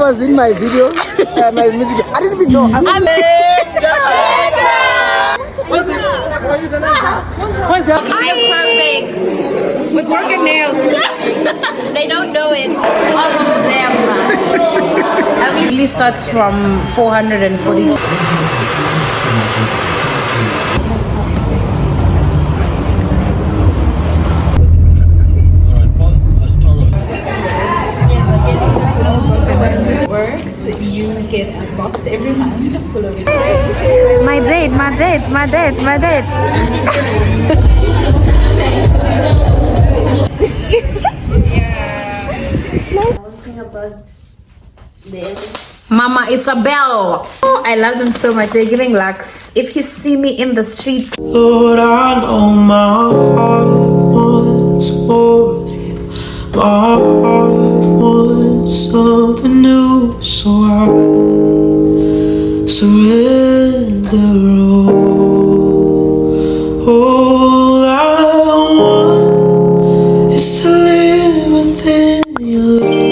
was in my video, my music. I didn't even know. What's that? I am perfect. With broken nails. They don't know it. All of them. It really starts from 442. Works, you get a box every month full of it. My date. Mama Isabel. Oh, I love them so much. They're giving lux. If you see me in the streets. Lord, I know my heart wants more of you. My heart wants something new, so I surrender all I want is to live within your love.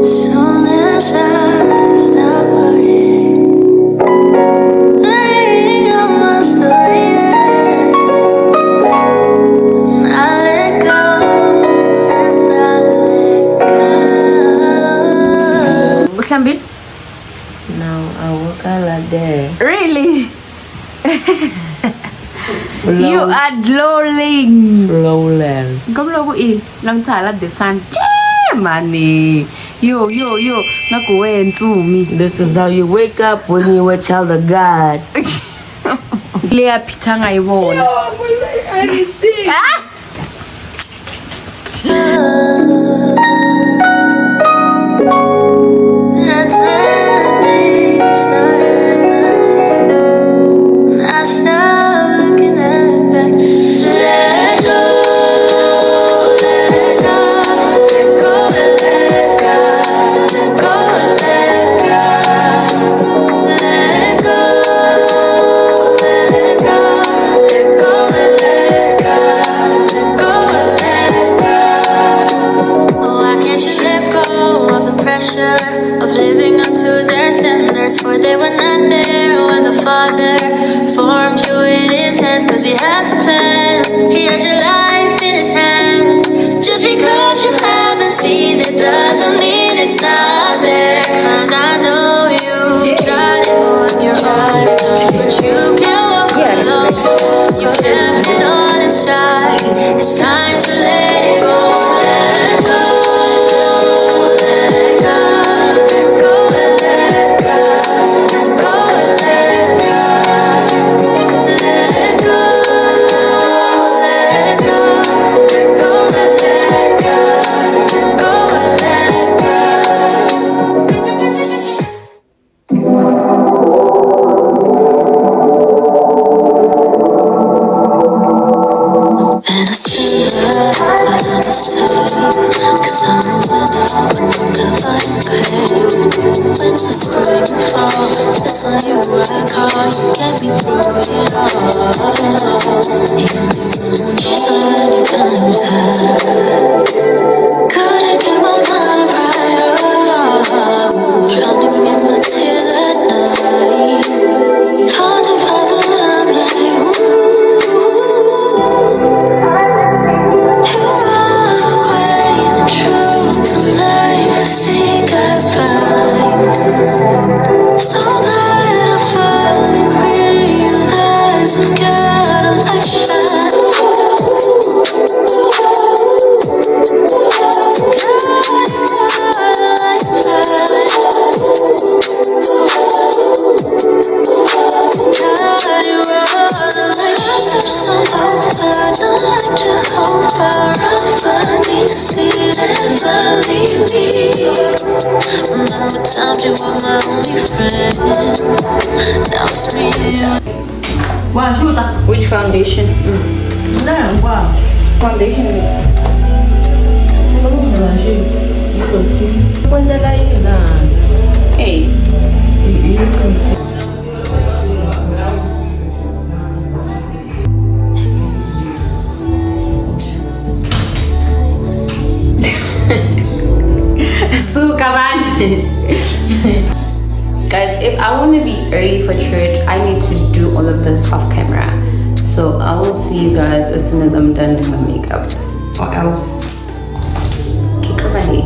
Soon as I stop worrying, letting all my stories, and I let go, and I let go. Ushambit? No, I work out like that. Really? You are drooling. Flawless. Come lo bui. Lang cha la de san. Money. Yo. Na ku wen zu mi. This is how you wake up when you a child of God. Lea pitanga ibona. I see. Ah! That's when things started running, and I stopped looking at back. Let go, let go, let go, and let go, let go, and let go, let go, let go, let go, and let go, let go, and let go. Oh, why can't you let go of the pressure of living up to their standards? For they were not there when the Father formed you in His hands. Cause He has a plan, He has your life in His hands. Just because you haven't seen it doesn't mean it's not there. Cause I know you tried it on your own, but you can't walk alone. You kept it on inside. It's time to let it go. Let go, let go, let go, and let go, let go, and let go, let go, let go, let go, and let go, let go, and let go. And I still love what I'm saying, cause I'm a winner when I'm covered in gray. Winter, spring, fall, that's when you work hard, you get me through it all. Even so many times I couldn't get my mind right, drowning in my tears at night, haunted by the limelight. You are the way, the truth, the life I seek, I find. So glad I finally realized I've got a lifetime. Remember times you were my only friend. Now it's me and you. Which foundation? Foundation. Hey. Guys, if I want to be early for church, I need to do all of this off camera. So I will see you guys as soon as I'm done with my makeup. Or else, kick over late.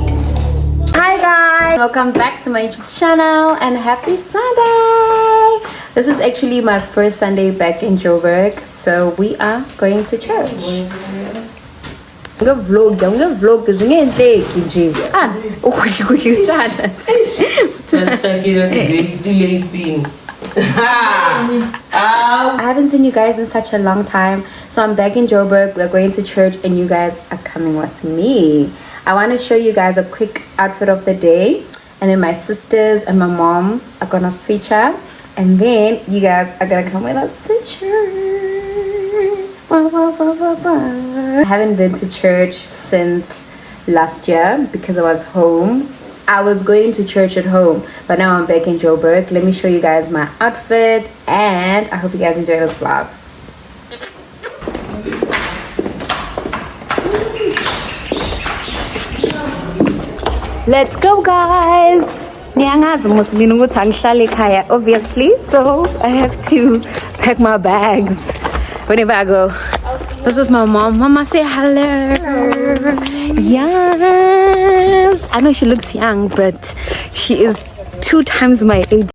Hi guys! Welcome back to my YouTube channel and happy Sunday! This is actually my first Sunday back in Joburg. So we are going to church. Vlog I haven't seen you guys in such a long time, so I'm back in Joburg. We're going to church and you guys are coming with me. I want to show you guys a quick outfit of the day, and then my sisters and my mom are gonna feature, and then you guys are gonna come with us to church. I haven't been to church since last year because I was home. I was going to church at home, but now I'm back in Joburg. Let me show you guys my outfit, and I hope you guys enjoy this vlog. Let's go, guys. Obviously, so I have to pack my bags whenever I go. This is my mom. Mama, say hello. Yes. I know she looks young, but she is 2 times my age.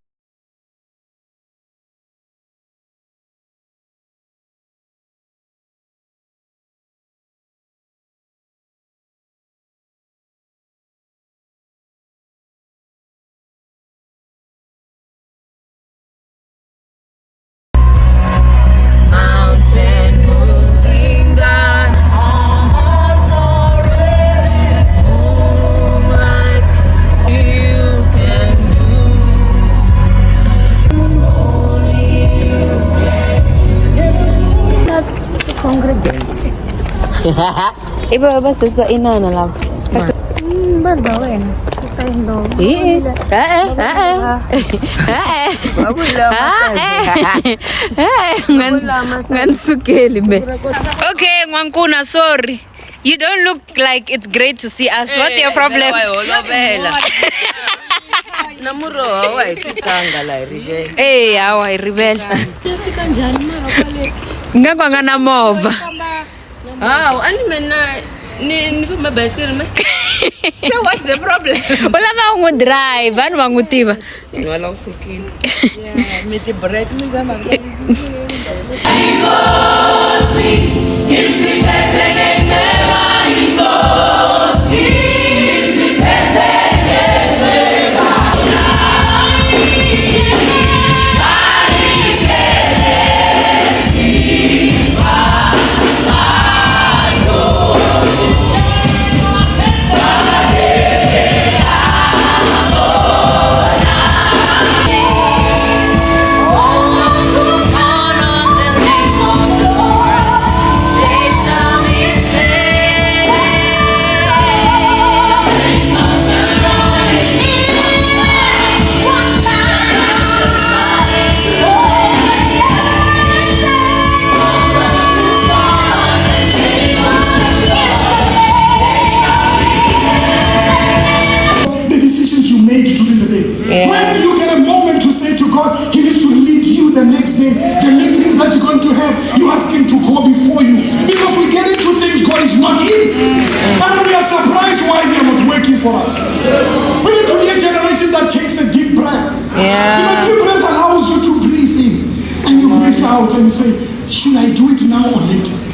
Iba ba siswa ina na lang. Barbawin. Okay, Ngwankuna, sorry. You don't look like it's great to see us. What's your problem? Hey, awa rebel. Ngakwa na mova. So what's the problem? Wala ba akong drive? Ano bang motiva? Wala akong sukin. May tibret mo naman.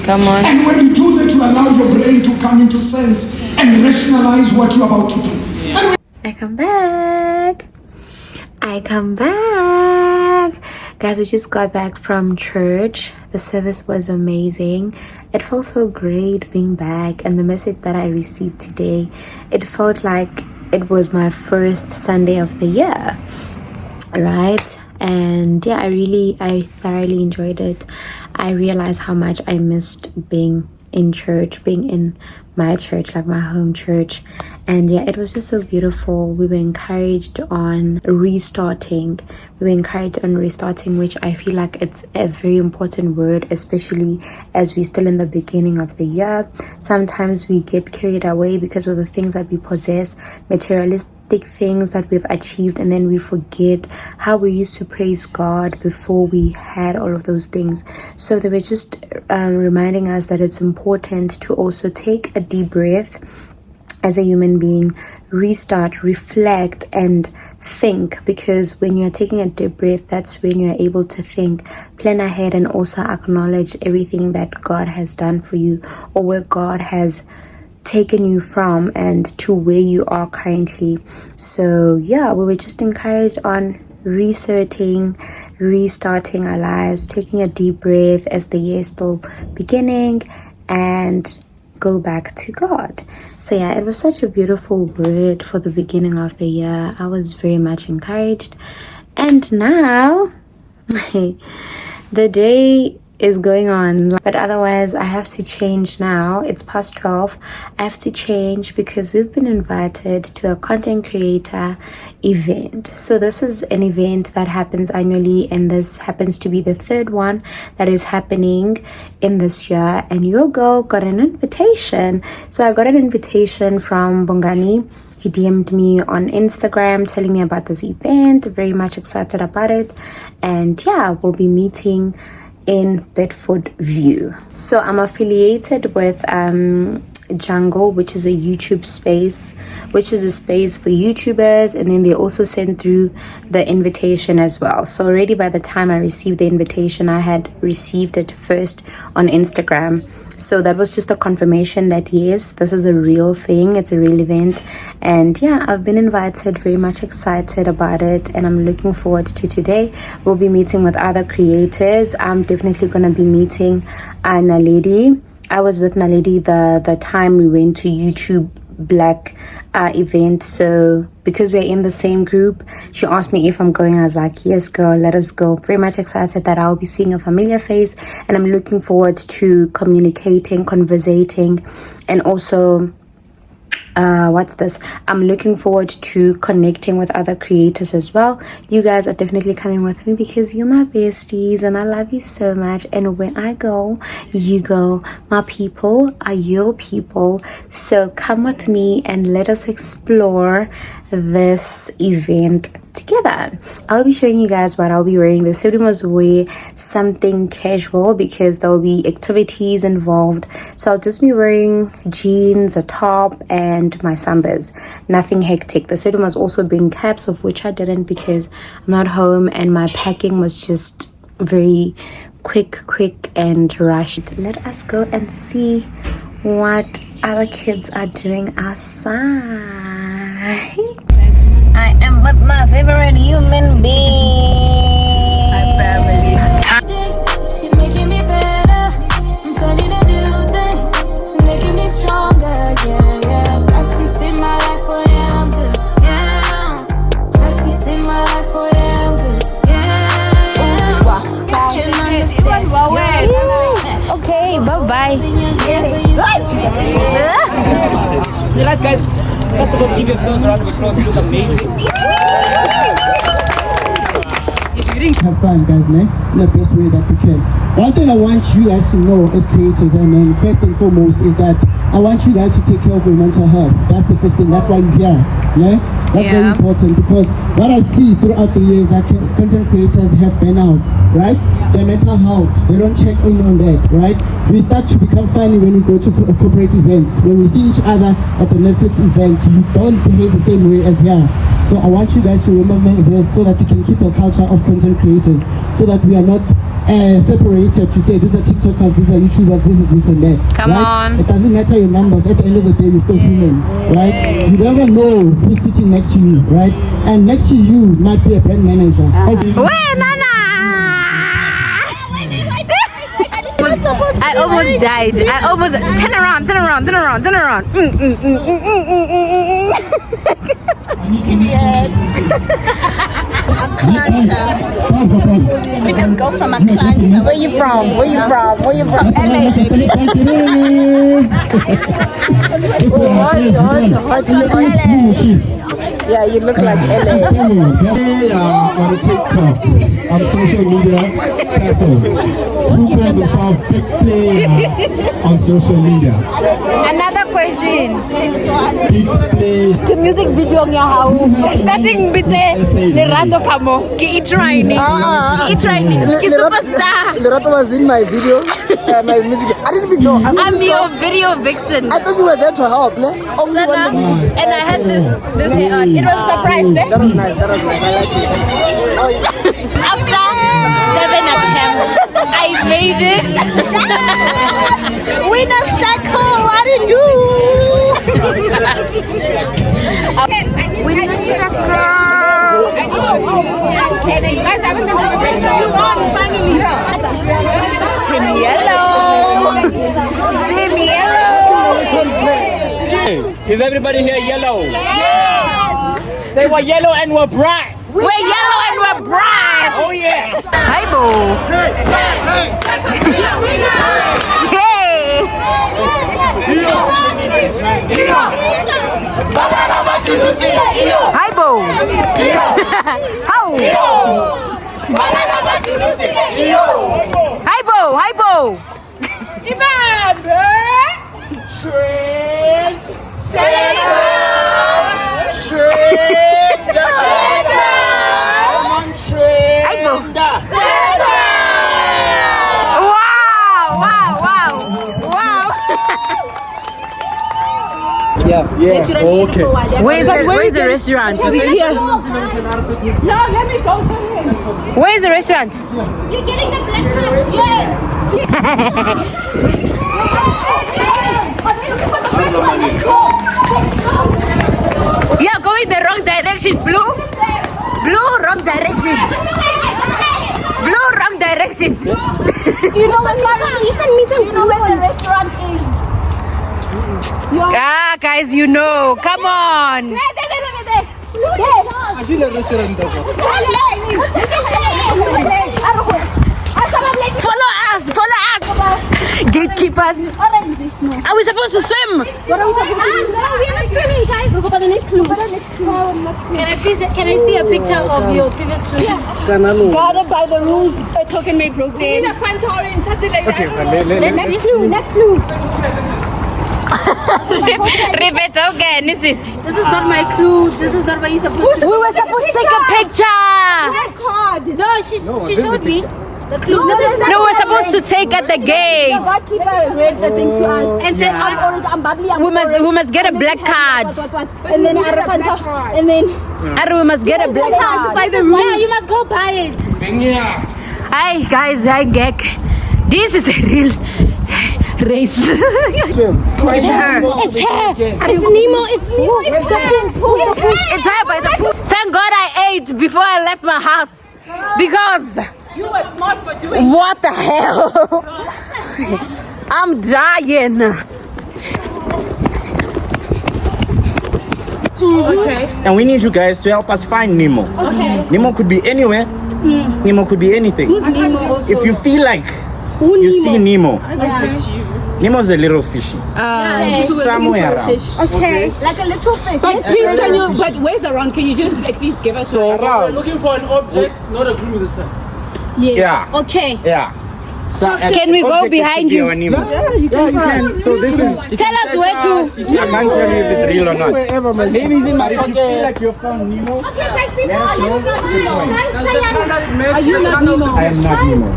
Come on. And when you do that, you allow your brain to come into sense and rationalize what you're about to do. I come back. Guys, we just got back from church. The service was amazing. It felt so great being back, and the message that I received today, it felt like it was my first Sunday of the year, right? And yeah, I thoroughly enjoyed it. I realized how much I missed being in church, being in my church, like my home church. And yeah, it was just so beautiful. We were encouraged on restarting, which I feel like it's a very important word, especially as we're still in the beginning of the year. Sometimes we get carried away because of the things that we possess, materialistic hectic things that we've achieved, and then we forget how we used to praise God before we had all of those things. So they were just reminding us that it's important to also take a deep breath as a human being, restart, reflect, and think, because when you're taking a deep breath, that's when you're able to think, plan ahead, and also acknowledge everything that God has done for you, or where God has taken you from and to where you are currently. So yeah, we were just encouraged on restarting our lives, taking a deep breath as the year is still beginning, and go back to God. So yeah, it was such a beautiful word for the beginning of the year. I was very much encouraged. And now the day is going on, but otherwise I have to change now. It's past 12. I have to change because we've been invited to a content creator event. So this is an event that happens annually, and this happens to be the third one that is happening in this year, and your girl got an invitation. So I got an invitation from Bongani. He DM'd me on Instagram telling me about this event. Very much excited about it. And yeah, we'll be meeting in Bedford View. So I'm affiliated with Jungle, which is a YouTube space, which is a space for YouTubers, and then they also send through the invitation as well. So already by the time I received the invitation, I had received it first on Instagram. So that was just a confirmation that yes, this is a real thing, it's a real event. And yeah, I've been invited, very much excited about it, and I'm looking forward to today. We'll be meeting with other creators. I'm definitely gonna be meeting Naledi. I was with Naledi the time we went to YouTube Black event. So because we're in the same group, she asked me if I'm going. I was like, yes girl, let us go. Very much excited that I'll be seeing a familiar face, and I'm looking forward to communicating, conversating, and also I'm looking forward to connecting with other creators as well. You guys are definitely coming with me because you're my besties and I love you so much, and when I go, you go. My people are your people, so come with me and let us explore this event together. I'll be showing you guys what I'll be wearing. The student must wear something casual because there'll be activities involved, so I'll just be wearing jeans, a top, and my sambas. Nothing hectic. The student must also bring caps, of which I didn't because I'm not home and my packing was just very quick and rushed. Let us go and see what other kids are doing outside. I am with my favorite human being. My family. It's making me better. I'm turning a new thing. It's making me stronger, yeah. Christ in my life, oh yeah, I'm good, yeah. Christ in my life, oh yeah, I'm good, yeah. Wow. I can understand. Okay, bye-bye. Relax, guys. First of all, give yourselves a round of applause. You look amazing. Have fun, guys, in the best way that we can. One thing I want you guys to know as creators, and then first and foremost, is that I want you guys to take care of your mental health. That's the first thing. That's why you're here. Yeah? That's very important, because what I see throughout the years that content creators have burnouts, right? Their mental health, they don't check in on that, right? We start to become funny when we go to corporate events. When we see each other at the Netflix event, you don't behave the same way as here. So I want you guys to remember this so that we can keep the culture of content creators, so that we are not separated to say these are TikTokers, these are YouTubers, this is this and that. Come right? on. It doesn't matter your numbers. At the end of the day, you're still human, right? You never know who's sitting next to you, right? And next to you might be a brand manager. Wait, Nana! I almost died. I almost turn around. Fitness girl from Atlanta. Where you from? LA. Yeah, you look like LA. They are on TikTok, on social media platforms. Who calls themselves big player on social media? Another question. Big play. The music video niya how starting bitse Lerato kamo ki training ki training ki superstar. Lerato was in my video, my music. I didn't even know. I'm your video vixen. I thought you were there to help, ne? Only one Sana, minute. and I had this hair on. It was a surprise, ne? That was nice. That was nice. I like it. After 7 attempts, I made it. Winner circle, what do you do? Winner circle. Team yellow. Team yellow. Is everybody here yellow? Yes. Say we're yellow and we're bright. We're yellow and we're bright. Oh yeah. Hi, Bo. Hey. Hi, Bo. How? Hi, Bo. Hi, Bo. Hi, Bo. Wow. Yeah. Okay. Where's the restaurant? No, let me go to him. Where's the restaurant? You're getting the black card. Yes. Yeah, going the wrong direction. Blue, wrong direction. Blue, wrong direction. Do you know where the restaurant is? Ah, guys, you know. Come on. Follow us. Gatekeepers. Are we supposed to swim? No, we are not swimming, guys. We'll go by the next clue. Can I see a picture of your previous clue? Guarded by the rules, a token may broken. We need a Fanta orange, something like Okay, Next clue. Repeat again. This is not my clue. This is not what you're supposed to. we were supposed to take a picture. No, she showed me the clue. No, we're supposed to take at the gate. Godkeeper read the thing to us And said, I'm orange, I'm bubbly, I'm We must get a black card. And then I Fanta, and then We must get a black card. yeah, you must go buy it. Hi guys, hi Gek. This is a real race. It's her. it's her. It's Nemo. It's her. It's her by the pool. Thank God I ate before I left my house. Because You were smart for doing what the hell? I'm dying. Okay. And we need you guys to help us find Nemo. Okay. Nemo could be anywhere. Nemo could be anything. Who's Nemo also? If you feel like you see Nemo, Nemo's a little fishy. Somewhere around. Okay. Like a little fish. But please, can you? But where's around? Can you just at least give us? So around. Looking for an object, not a clue this time. Yeah. Okay. Yeah. So, Can we go behind you? Yeah, you can. So this is. Tell us where to. I can't tell you if it's real or not. Maybe it's in my But if you feel like you found Nemo, Okay, guys, people, let us know. Are you not Nemo? I am not Nemo.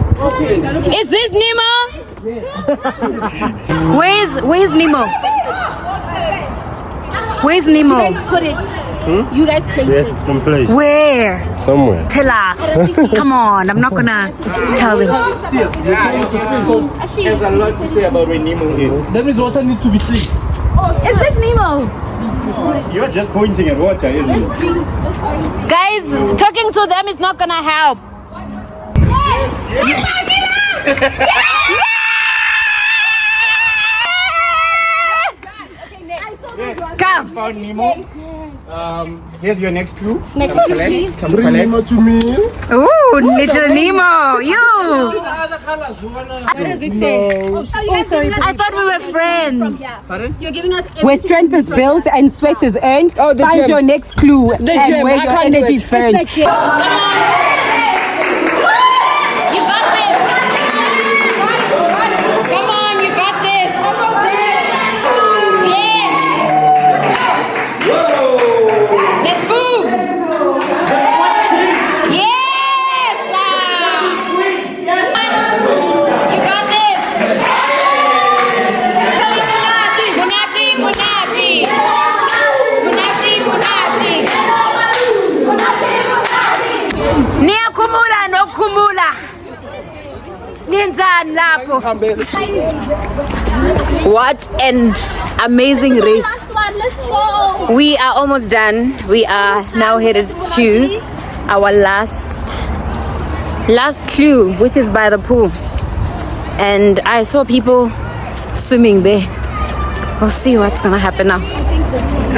Is this Nemo? Where's Nemo? Where's Nemo? put it. You guys placed Yes, it's been placed Where? somewhere. Tell us. Come on, I'm not gonna tell them. There's a lot to say about where Nemo is. That means water needs to be clean. Is this Nemo? You're just pointing at water, isn't it? Guys, talking to them is not gonna help. Come. Found Nemo. Here's your next clue. Next Come clue, collect, please. come collect. to me. Ooh, little Nemo, you. What does it say? I thought we were friends. Pardon? You're giving us Where strength is built and sweat is earned. Oh, the Find gym. your next clue and gym. where I your can't do energy it. is burned. You got this. Come on, you got this. Yes. Let's move. Yes. You got this. Munati, Munati. Munati, Munati. Niyakhumula nokukhumula. Nienzani lapho? What an amazing race. Let's go. We are almost done. We are now headed to our last clue, which is by the pool. And I saw people swimming there. We'll see what's gonna happen now.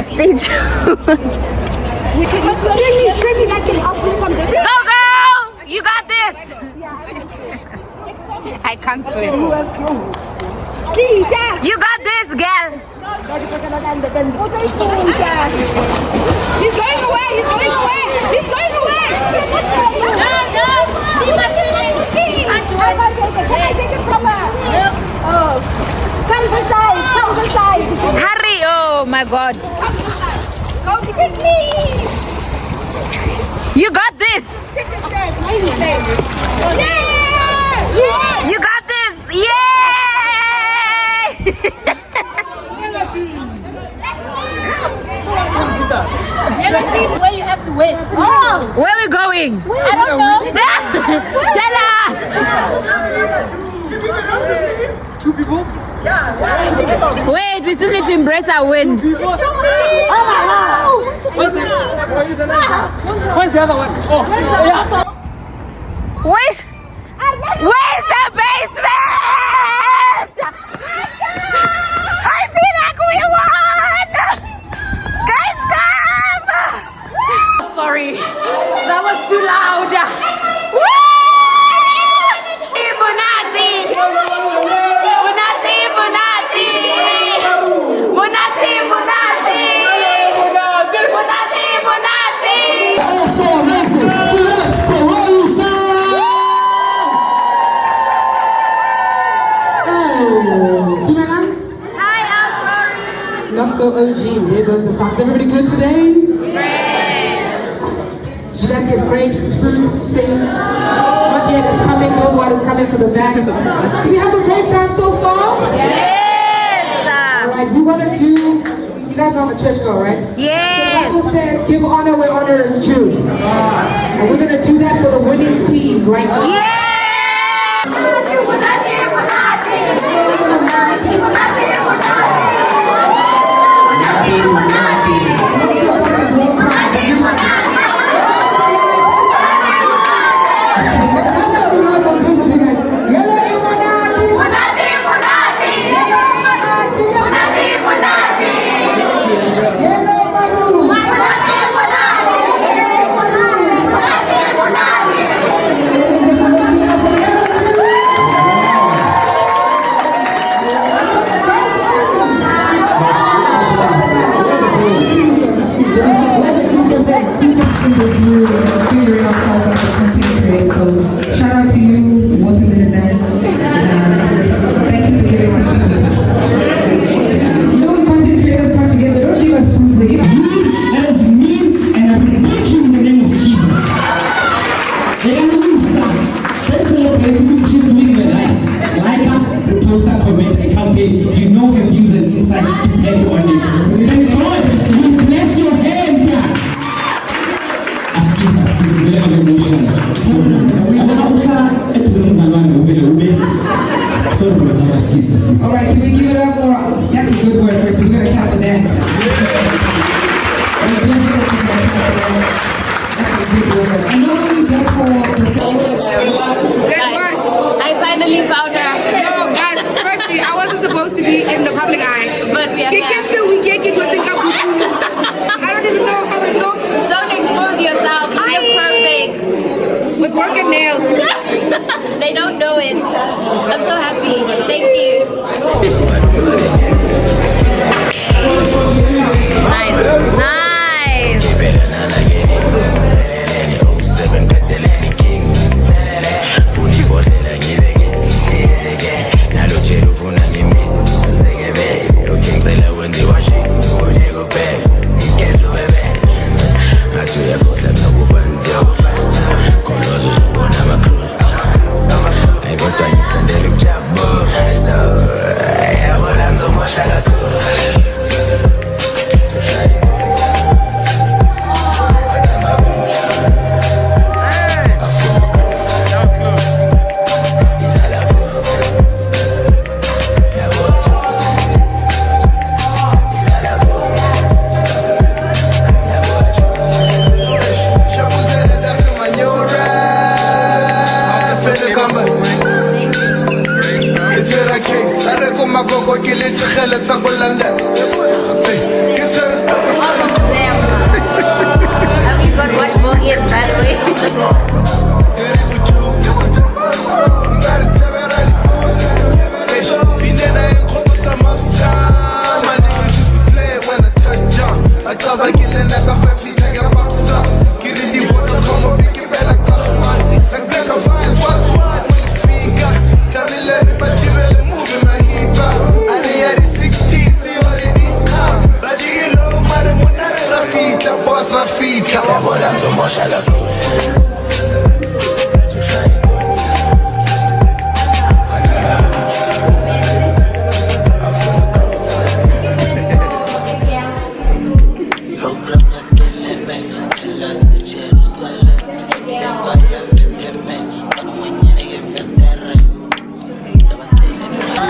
Stay tuned. Go girl! You got this! I can't swim. You got this, girl! He's going away. He's going away. He's going away. No. She must be like Can I take it from her? Oh. Come to side. Come to side. Hurry! Oh my god. Go quickly. You got this! Yeah. You got this! Yay! Where you have to wait. Oh. Where are we going? I don't know. Tell us! Two people? Wait, we still need to embrace our win. Where's the other one? Oh, yeah. Wait! Where's the basement? I feel like we won! Guys, come! Sorry, that was too loud. Woo! Bunati! Bunati! Bunati! Bunati! Bunati! Bunati! Bunati! So amazing. Give it up for Rosa. Hi, I'm sorry. Not so OG. There goes the songs. Everybody good today? Did you guys get grapes, fruits, things? Not yet. It's coming. Don't worry. It's coming to the back. Did you have a great time so far? Yes! Alright, we want to do. You guys know I'm a church girl, right? Yes! So the Bible says, give honor where honor is due. And we're going to do that for the winning team right now. Yeah! Alright, can we give it up for, that's a good word first, we're going to clap for that. That's a good word. And not only just for the I finally found her. No, guys, firstly, I wasn't supposed to be in the public eye. But we are I don't even know Broken nails. They don't know it. I'm so happy. Thank you. Nice.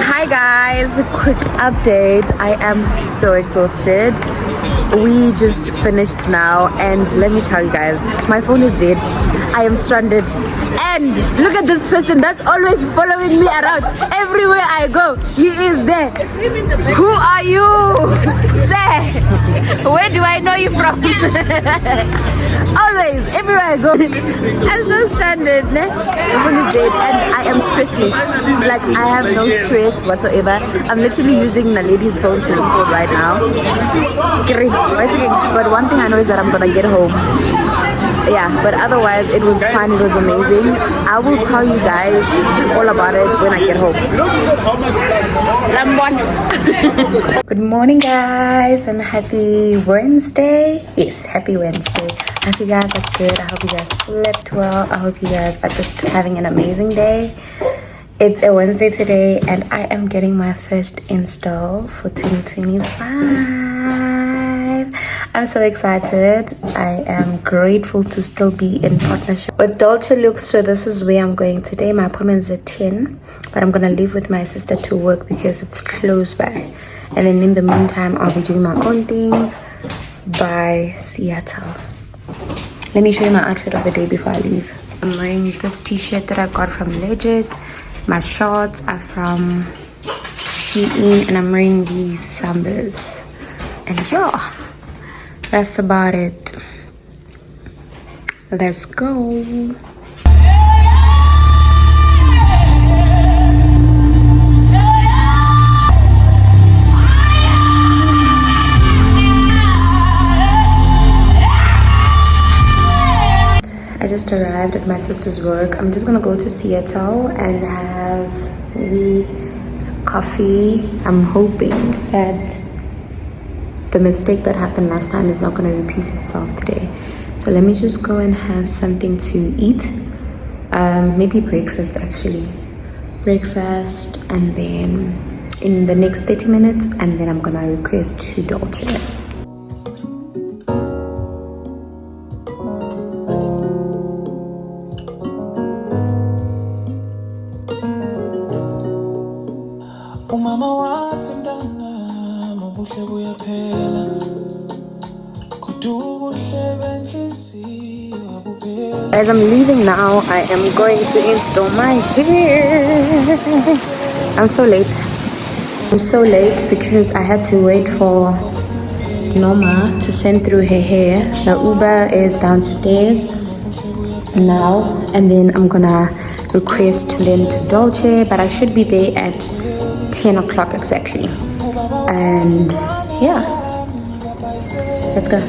Hi guys, quick update. I am so exhausted. We just finished now, and let me tell you guys, my phone is dead. I am stranded, and look at this person that's always following me around everywhere I go. He is there. Who are you? Say, where do I know you from? Always, everywhere I go. I'm so stranded. My phone is dead, and I am stressless. Like, I have no stress whatsoever. I'm literally using the lady's phone to record right now. But one thing I know is that I'm gonna get home. Yeah, but otherwise it was fun. It was amazing. I will tell you guys all about it when I get home. Good morning guys, and happy Wednesday. Yes, happy Wednesday. I hope you guys are good. I hope you guys slept well. I hope you guys are just having an amazing day. It's a Wednesday today, and I am getting my first install for 2025. I'm so excited. I am grateful to still be in partnership with Dolce Lux. So this is where I'm going today. My appointment is at 10, but I'm gonna leave with my sister to work because it's close by. And then in the meantime, I'll be doing my own things by Seattle. Let me show you my outfit of the day before I leave. I'm wearing this t-shirt that I got from Legit. My shorts are from Shein, and I'm wearing these Sambas. And yeah, that's about it. Let's go. I just arrived at my sister's work. I'm just gonna go to Seattle and have maybe coffee. I'm hoping that the mistake that happened last time is not gonna repeat itself today. So let me just go and have something to eat. Maybe breakfast actually. Breakfast, and then in the next 30 minutes, and then I'm gonna request to Dolce. As I'm leaving now, I am going to install my hair. I'm so late. I'm so late because I had to wait for Noma to send through her hair. The Uber is downstairs. now, and then I'm gonna request to lend to Dolce, but I should be there at 10 o'clock exactly. And yeah, let's go.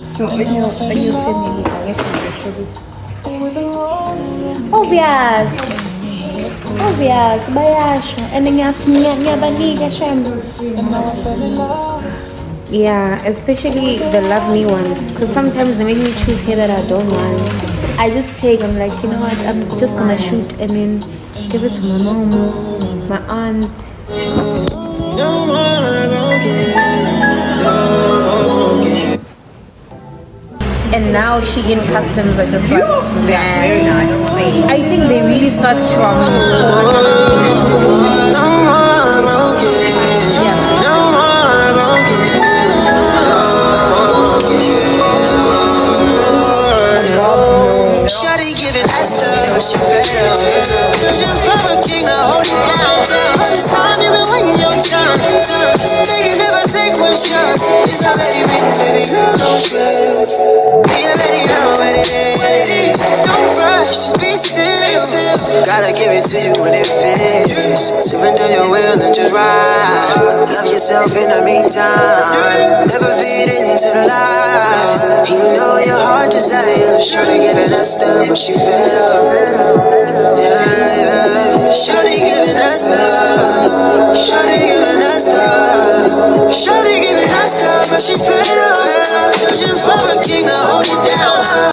So are you family kaya vegetables? Obvious, bayasho. And then ngiyabanika shembu. Yeah, especially the love me ones, because sometimes they make me choose hair that I don't want. I just take, I'm like, you know what, I'm just gonna shoot and then give it to my mom, my aunt. And now Shein customs are just like, yeah, very nice. I think they really start from Shawty giving Esther, but she fell. Searching for a king to hold it down. All this time you been waiting your turn. They can never take what's yours. It's already written, baby girl, don't trip. You already know what it is. Don't rush, just be still. Gotta give it to you when it fits. Surrender your will and just ride. Love yourself in the meantime. Never feed into the lies. You know your heart desires. Shorty giving us stuff, but she fed up. Yeah. Shorty giving us stuff. Shorty giving us stuff. Shorty giving us stuff, but she fed up. Searching for a king to hold it down.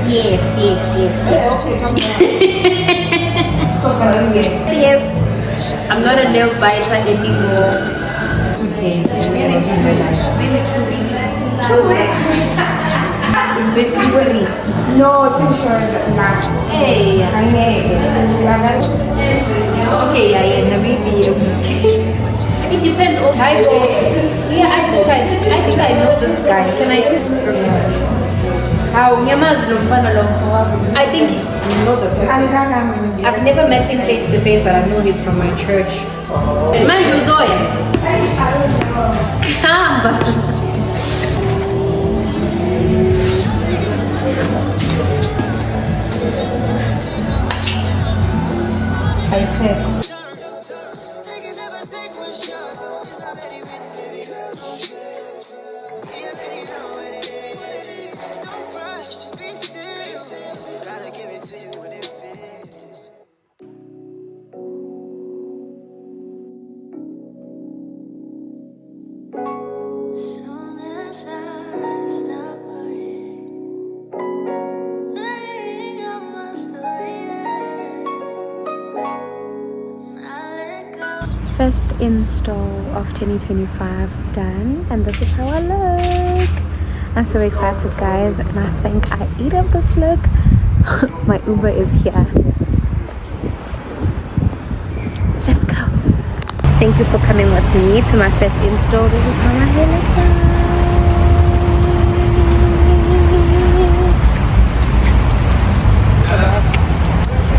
Yes. I'm not a nail biter anymore. Maybe 2 weeks. It's basically free. No, it's insurance now. Hey. Okay, yeah, maybe a week. It depends on type of. Yeah, I think I know this guy. Can I just? How I think you know the person. I've never met him face to face, but I know he's from my church. Man, Zoya. I said. First install of 2025 done, and this is how I look. I'm so excited, guys, and I think I eat up this look. My Uber is here. Let's go. Thank you for coming with me to my first install. This is how my hair looks like.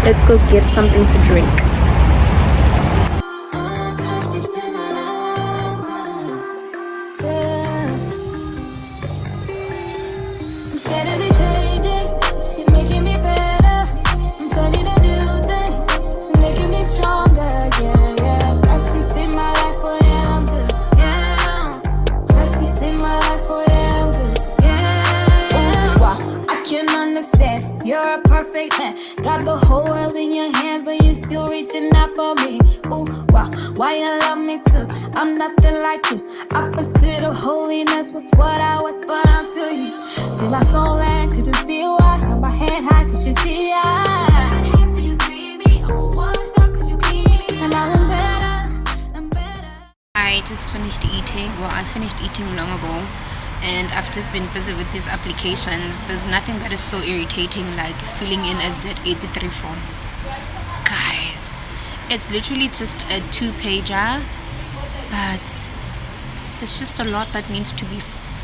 Let's go get something to drink. Got the whole world in your hands, but you still reaching out for me. Ooh, wow, why you love me too? I'm nothing like you. Opposite of holiness was what I was, but until you see my soul and could you see why? Hold my hand high, could you see I just finished eating. Well, I finished eating long ago. And I've just been busy with these applications. There's nothing that is so irritating like filling in a Z83 form. Guys, it's literally just a 2-pager, but there's just a lot that needs to be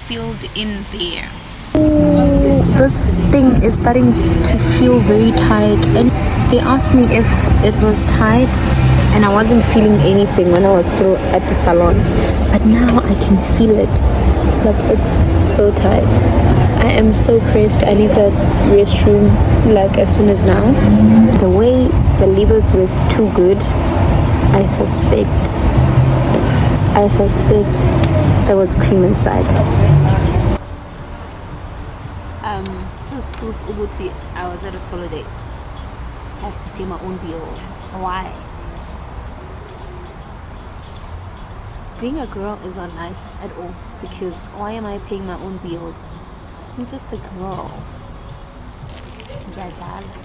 filled in there. Ooh, this thing is starting to feel very tight, and they asked me if it was tight, and I wasn't feeling anything when I was still at the salon, but now I can feel it. Like, it's so tight. I am so pressed. I need that restroom like as soon as now. The way the levers was too good, I suspect there was cream inside. This is proof Ubuti I was at a solo date. I have to pay my own bills. Why? Being a girl is not nice at all, because why am I paying my own bills? I'm just a girl. Jajala.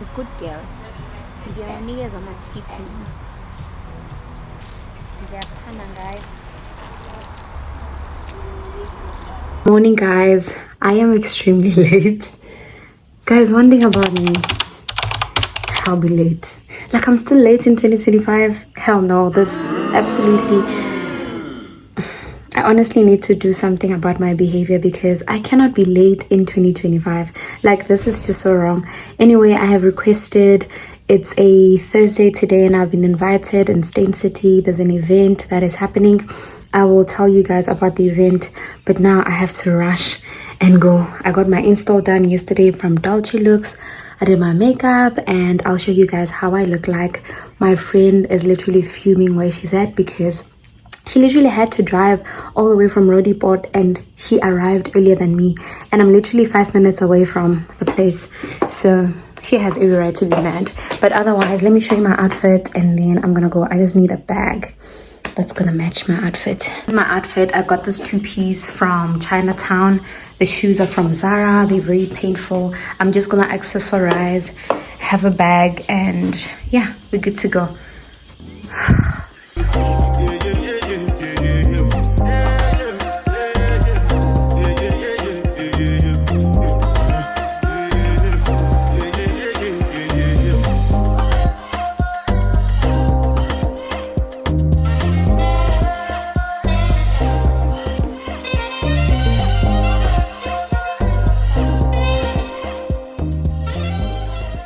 A good girl. Your niggas on a teepee. Morning, guys. I am extremely late. Guys, one thing about me, I'll be late. Like, I'm still late in 2025. Hell no, this absolutely. I honestly need to do something about my behavior, because I cannot be late in 2025. Like, this is just so wrong. Anyway, I have requested. It's a Thursday today, and I've been invited in Stain City. There's an event that is happening. I will tell you guys about the event, but now I have to rush and go. I got my install done yesterday from Dolce Looks. I did my makeup, and I'll show you guys how I look like. My friend is literally fuming where she's at, because she literally had to drive all the way from Rodiport, and she arrived earlier than me, and I'm literally 5 minutes away from the place. So she has every right to be mad. But otherwise, let me show you my outfit, and then I'm gonna go. I just need a bag that's gonna match my outfit. This is my outfit. I got this two-piece from Chinatown. The shoes are from Zara. They're very painful. I'm just gonna accessorize, have a bag, and yeah, we're good to go.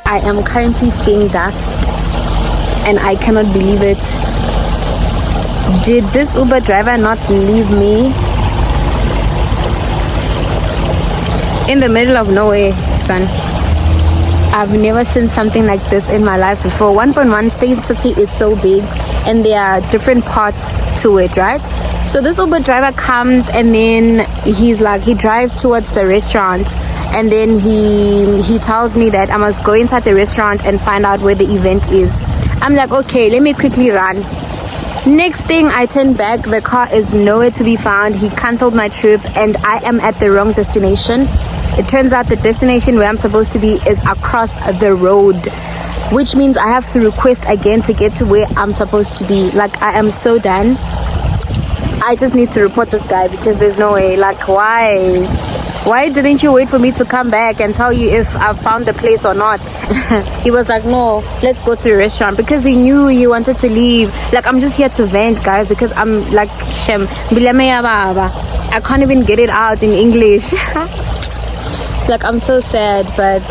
I am currently seeing dust, and I cannot believe it. Did this Uber driver not leave me in the middle of nowhere, son? I've never seen something like this in my life before. 1.1 Stain City is so big, and there are different parts to it, right? So this Uber driver comes, and then he's like, he drives towards the restaurant, and then he tells me that I must go inside the restaurant and find out where the event is. I'm like, okay, let me quickly run. Next thing, I turn back, the car is nowhere to be found. He cancelled my trip, and I am at the wrong destination. It turns out the destination where I'm supposed to be is across the road, which means I have to request again to get to where I'm supposed to be. Like, I am so done. I just need to report this guy, because there's no way. Like, why didn't you wait for me to come back and tell you if I found the place or not? He was like, no, let's go to the restaurant, because he knew he wanted to leave. Like, I'm just here to vent, guys, because I'm like, I can't even get it out in English. Like, I'm so sad, but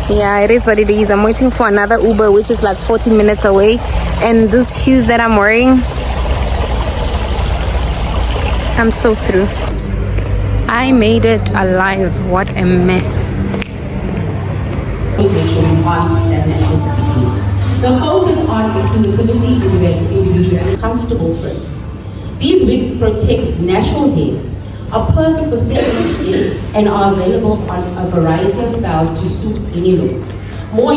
yeah, it is what it is. I'm waiting for another Uber, which is like 14 minutes away, and these shoes that I'm wearing, I'm so through. I made it alive. What a mess. The focus on exclusivity, individuality, comfortable fit. These wigs protect natural hair, are perfect for sensitive skin, and are available on a variety of styles to suit any look. More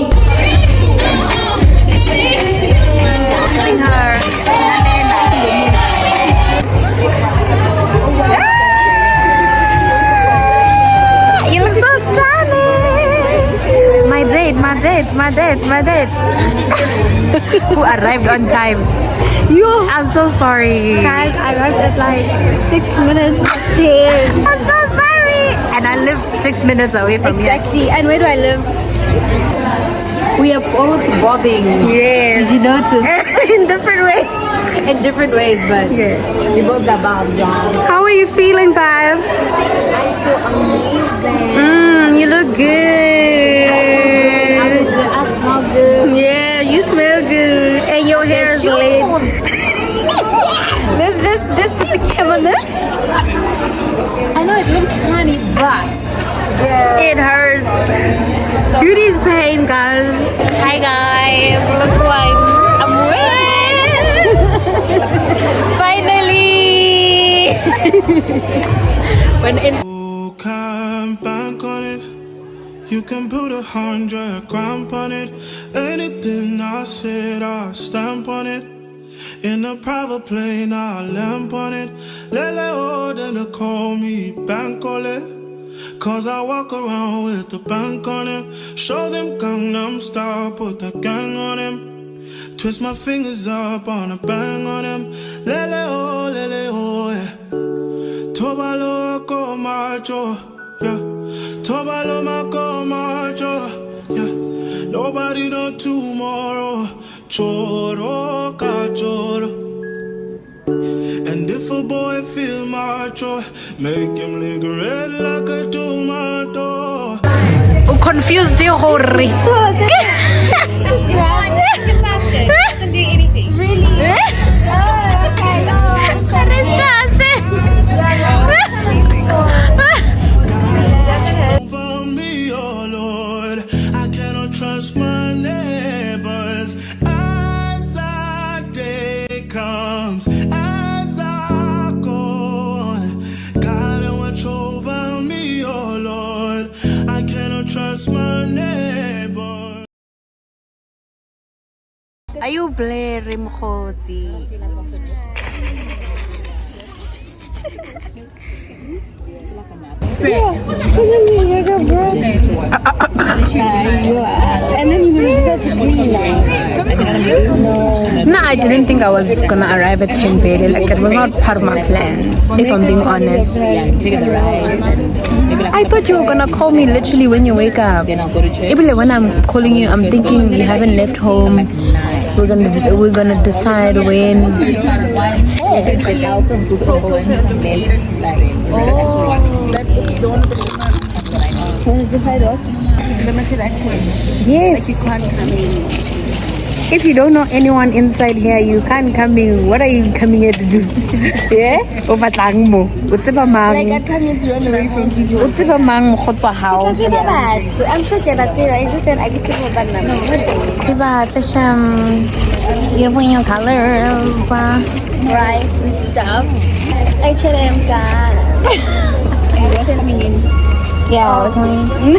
You look so stunning. My date. Who arrived on time. I'm so sorry. Guys, I arrived at like 6 minutes past 10. I'm so sorry. And I live 6 minutes away from here. Exactly. And where do I live? We are both bobbing. Yes. Did you notice? In different ways. in different ways, but we both got vibes. How are you feeling, babe? I feel amazing. You look good. I look good. I smell good. Yeah, you smell good. And your hair is lit. This to the camera. I know it looks funny, but it hurts. So Goodie's pain, guys. Hi guys, look like I'm wet. Finally. When in Can't bank on it. You can put 100 grand on it. Anything I said, I'll stamp on it. In a private plane, I'll lamp on it. Lele oh, then they call me Bankole. Cause I walk around with the bank on him. Show them Gangnam Style, put the gang on him. Twist my fingers up on a bang on him. Lele oh, yeah. Tobalo ko macho, yeah. Tobalo mako macho, yeah. Nobody know tomorrow. Choro ka choro. And if a boy feel macho, make him lick red like a tomato. confused the whole race. Doesn't do anything. Really? For me, oh Lord, I cannot trust my neighbors as our day comes, as I go. God, watch over me, oh Lord, I cannot trust my neighbors. Are you blaring, Mkhotsi? And then you decide to clean No, I didn't think I was gonna arrive at 10:30. Like it was not part of my plans, if I'm being honest. I thought you were gonna call me literally when you wake up. Even when I'm calling you, I'm thinking you haven't left home. We're gonna decide when. limited access. Yes. Like you can't come in. If you don't know anyone inside here, you can't come in. What are you coming here to do? Yeah? Like I come here to run away from people. What's if a man what's a house? I'm sure they're not there. It's just that I get to go back now. Beautiful your colors. Right and stuff. H&M car. You guys coming in? Yeah, we're coming.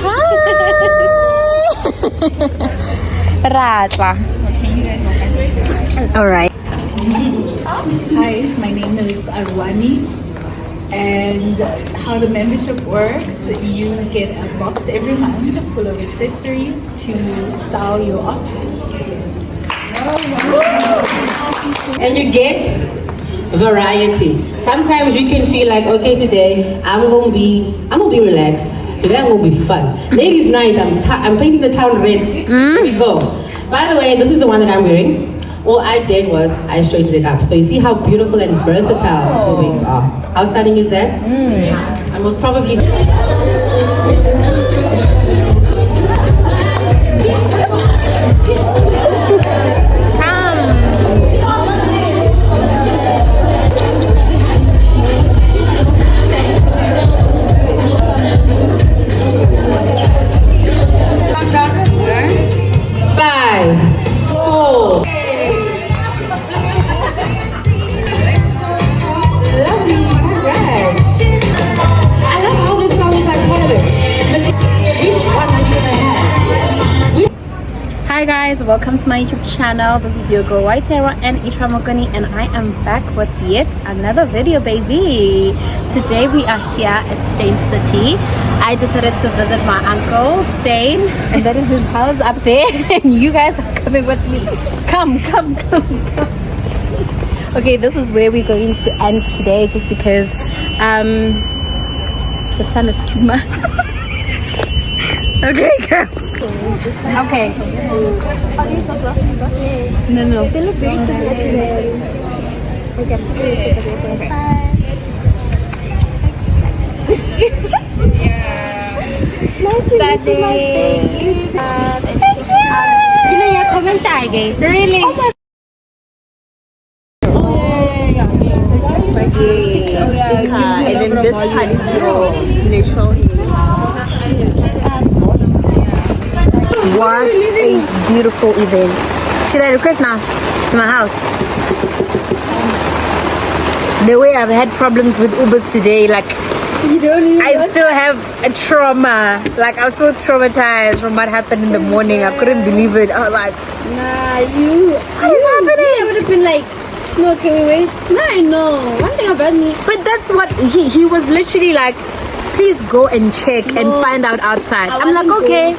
Rata. Okay, you guys will. Alright. Hi, my name is Arwani, and how the membership works, you get a box every month full of accessories to style your outfits. And you get variety. Sometimes you can feel like, okay, today I'm gonna be relaxed. Today I'm gonna be fun. Ladies' night, I'm painting the town red. Here we go. By the way, this is the one that I'm wearing. All I did was I straightened it up. So you see how beautiful and versatile the wigs are. How stunning is that? I most probably. Hi guys, welcome to my YouTube channel. This is your girl Waitera and Itramogoni, and I am back with yet another video, baby. Today we are here at Stain City. I decided to visit my uncle Stain, and that is his house up there, and you guys are coming with me. Come. Okay, this is where we're going to end today, just because the sun is too much. Okay, girl. Okay. No. They look very similar to them. Okay, I'm just going to take a break. Bye. Studying. Really? Oh my. And then this part is your natural What a beautiful event. Should I request now to my house? The way I've had problems with Ubers today, like I still have a trauma. Like I'm so traumatized from what happened in the morning. I couldn't believe it. I was like, Nah, what is happening? I would have been like, no, can we wait? Nah, I know. One thing about me. but that's what he was literally like, please go and check and find out outside. I'm like, okay.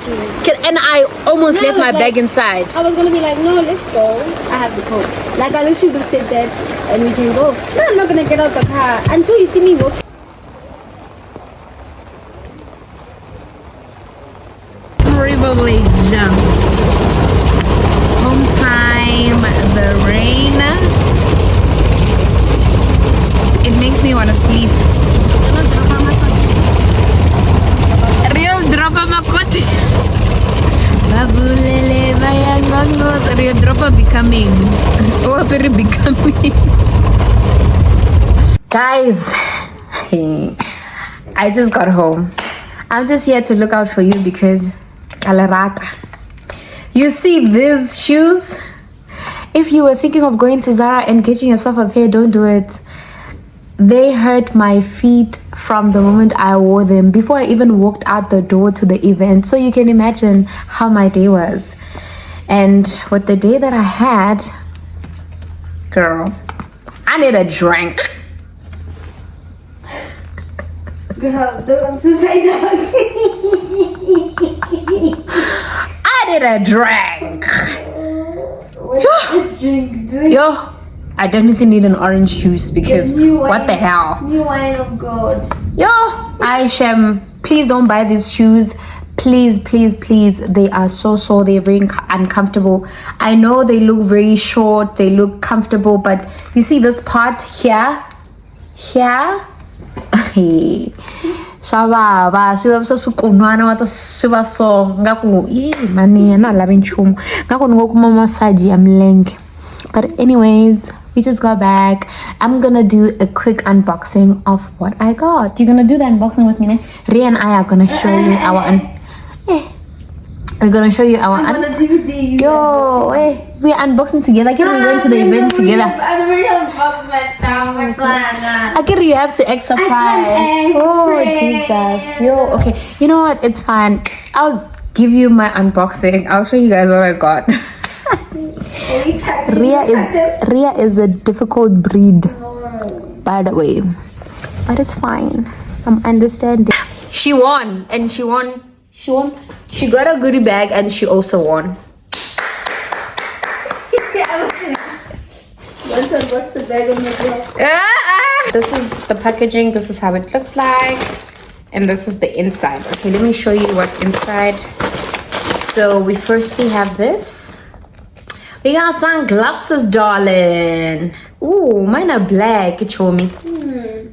And I almost left my bag inside. I was gonna be like, no, let's go. I have the code. Like I literally could sit there and we can go. No, I'm not gonna get out the car until you see me walk. Probably jump. Home time, the rain. It makes me want to sleep. Real drama makoti. Babulele bayangongos. Real drama becoming. Oh, very becoming. Guys, I just got home. I'm just here to look out for you because you see these shoes? If you were thinking of going to Zara and getting yourself a pair, don't do it. They hurt my feet from the moment I wore them before I even walked out the door to the event. So you can imagine how my day was. And with the day that I had, girl, I need a drink. Girl, don't say that. I need a drink. Which drink? Yo, I definitely need an orange juice because what the hell? New wine of God. Yo, Aishem, please don't buy these shoes. Please, please, please. They are so, they're very uncomfortable. I know they look very short, they look comfortable, but you see this part here? Hey. Shababa, sibabusakunwana wata sibaso ngaku mani na labe nchumu ngaku ngokuma massage amlenge. But anyways, we just got back. I'm gonna do a quick unboxing of what I got. You're gonna do the unboxing with me, ne? Ria and I are gonna show you our we're gonna show you our yo, we're unboxing together. I get we went to the event together. I get you have to act surprised. Oh Jesus. Yo, okay. You know what? It's fine. I'll give you my unboxing. I'll show you guys what I got. Ria is a difficult breed, by the way. But it's fine. I'm understanding. She won. She got a goodie bag and she also won. What's the bag on the bag? This is the packaging. This is how it looks like. And this is the inside. Okay, let me show you what's inside. So we firstly have this. We got sunglasses, darling. Ooh, mine are black. Show me.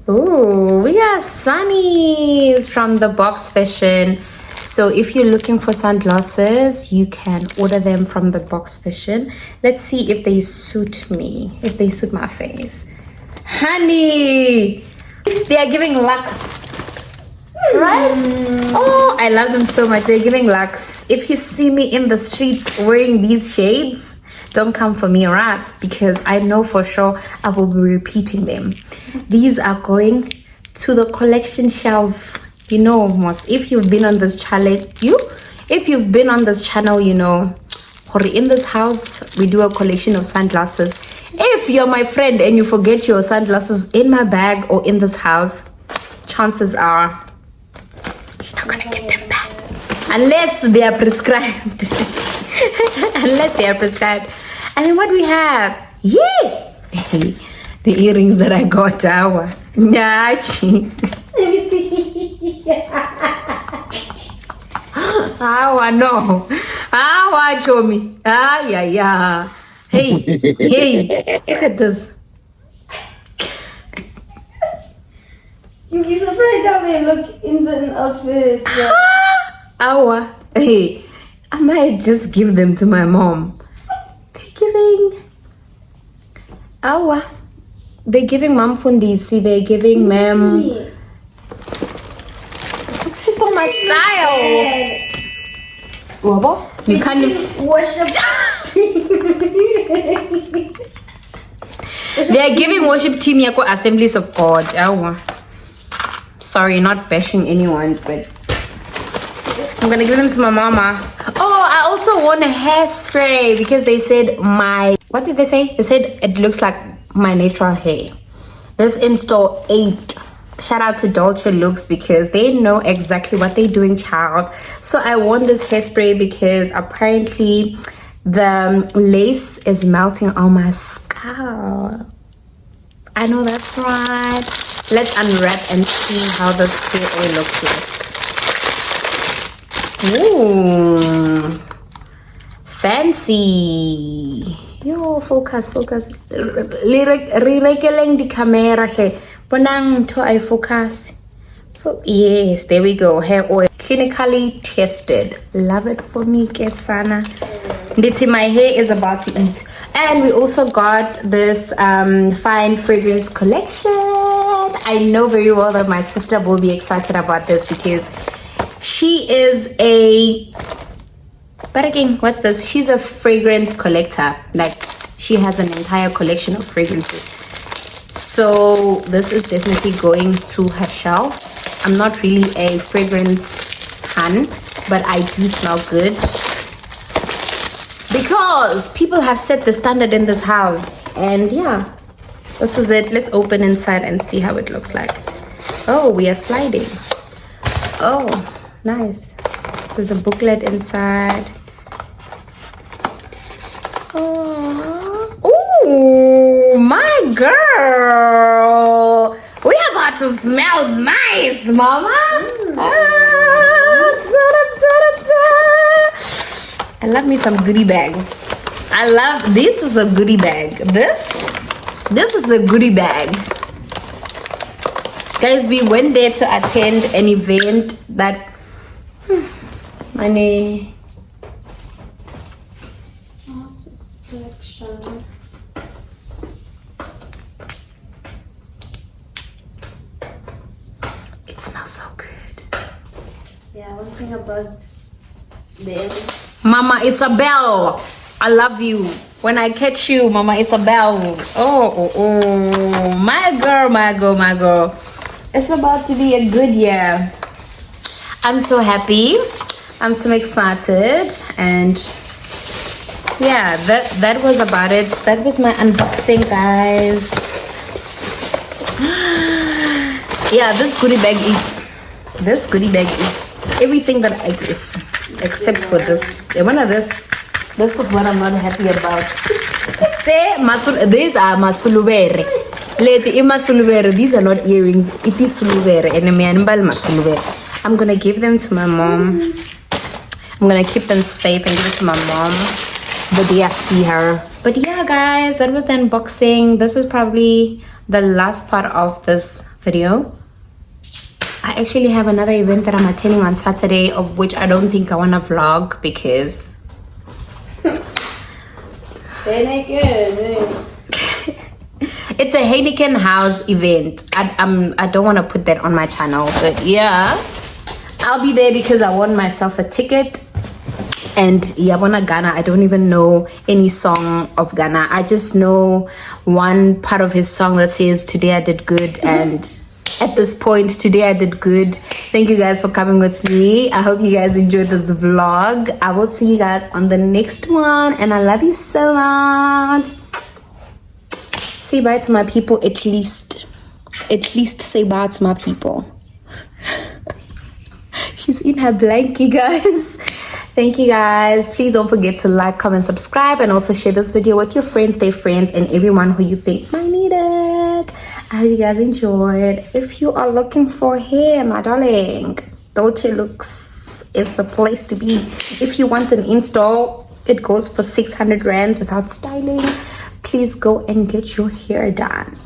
Ooh, we got sunnies from the Box Fashion. So if you're looking for sunglasses, you can order them from the Box Fashion. Let's see if they suit me, if they suit my face. Honey, they are giving lux, right? Oh, I love them so much. They're giving lux. If you see me in the streets wearing these shades, don't come for me, alright? Because I know for sure I will be repeating them. These are going to the collection shelf. You know, most if you've been on this channel, you know, in this house we do a collection of sunglasses. If you're my friend and you forget your sunglasses in my bag or in this house, chances are you're not gonna get them back unless they are prescribed. Unless they are prescribed. And then what we have? Yeah, the earrings that I got. Nachi. Let me see. How I know? How I show me? Yeah. Hey, look at this. You'd be surprised how they look in certain outfits. Awa. Hey, I might just give them to my mom. They're giving. Awa. They're giving mom fundisi. They're giving ma'am. It's just on my style. What? You can't even worship. They are giving worship team yako Assemblies of God. Awa. Sorry, not bashing anyone, but I'm gonna give them to my mama. Oh, I also want a hairspray because they said what did they say? They said it looks like my natural hair. This install 8. Shout out to Dolce Looks because they know exactly what they're doing, child. So I want this hairspray because apparently the lace is melting on my scalp. I know that's right. Let's unwrap and see how this hair oil looks like. Ooh, fancy. Yo, focus. Re-rekeleng di camera hle. Bonang to I focus. Yes, there we go. Hair oil, clinically tested. Love it for me, Kesana. Nditi, my hair is about to eat. And we also got this fine fragrance collection. I know very well that my sister will be excited about this because she is but again, what's this? She's a fragrance collector. Like, she has an entire collection of fragrances. So this is definitely going to her shelf. I'm not really a fragrance fan, but I do smell good because people have set the standard in this house. And yeah, this is it. Let's open inside and see how it looks like. Oh, we are sliding. Oh, nice. There's a booklet inside. Oh, my girl. We are about to smell nice, mama. I love me some goodie bags. This is a goodie bag. This is a goodie bag. Guys, we went there to attend an event that money. It smells so good. Yeah, one thing about them. Mama Isabel, I love you. When I catch you, Mama Isabel. Oh, my girl. It's about to be a good year. I'm so happy. I'm so excited. And yeah, that was about it. That was my unboxing, guys. Yeah, this goodie bag eats. Everything that I guess, except for this. One of this is what I'm not happy about. These are masulubere. These are not earrings. It is sulubere. I'm gonna give them to my mom. I'm gonna keep them safe and give it to my mom the day I see her. But yeah, guys, that was the unboxing. This is probably the last part of this video. I actually have another event that I'm attending on Saturday, of which I don't think I want to vlog because it's a Heineken House event. I don't want to put that on my channel, but yeah, I'll be there because I won myself a ticket. And Yabona Ghana, I don't even know any song of Ghana. I just know one part of his song that says, "Today I did good," and at this point, today I did good. Thank you guys for coming with me. I hope you guys enjoyed this vlog. I will see you guys on the next one, and I love you so much. Say bye to my people. At least say bye to my people. She's in her blankie, guys. Thank you guys. Please don't forget to like, comment, subscribe, and also share this video with your friends, their friends, and everyone who you think might need it. I hope you guys enjoyed. If you are looking for hair, my darling, Dolce Looks is the place to be. If you want an install, it goes for 600 rands without styling. Please go and get your hair done.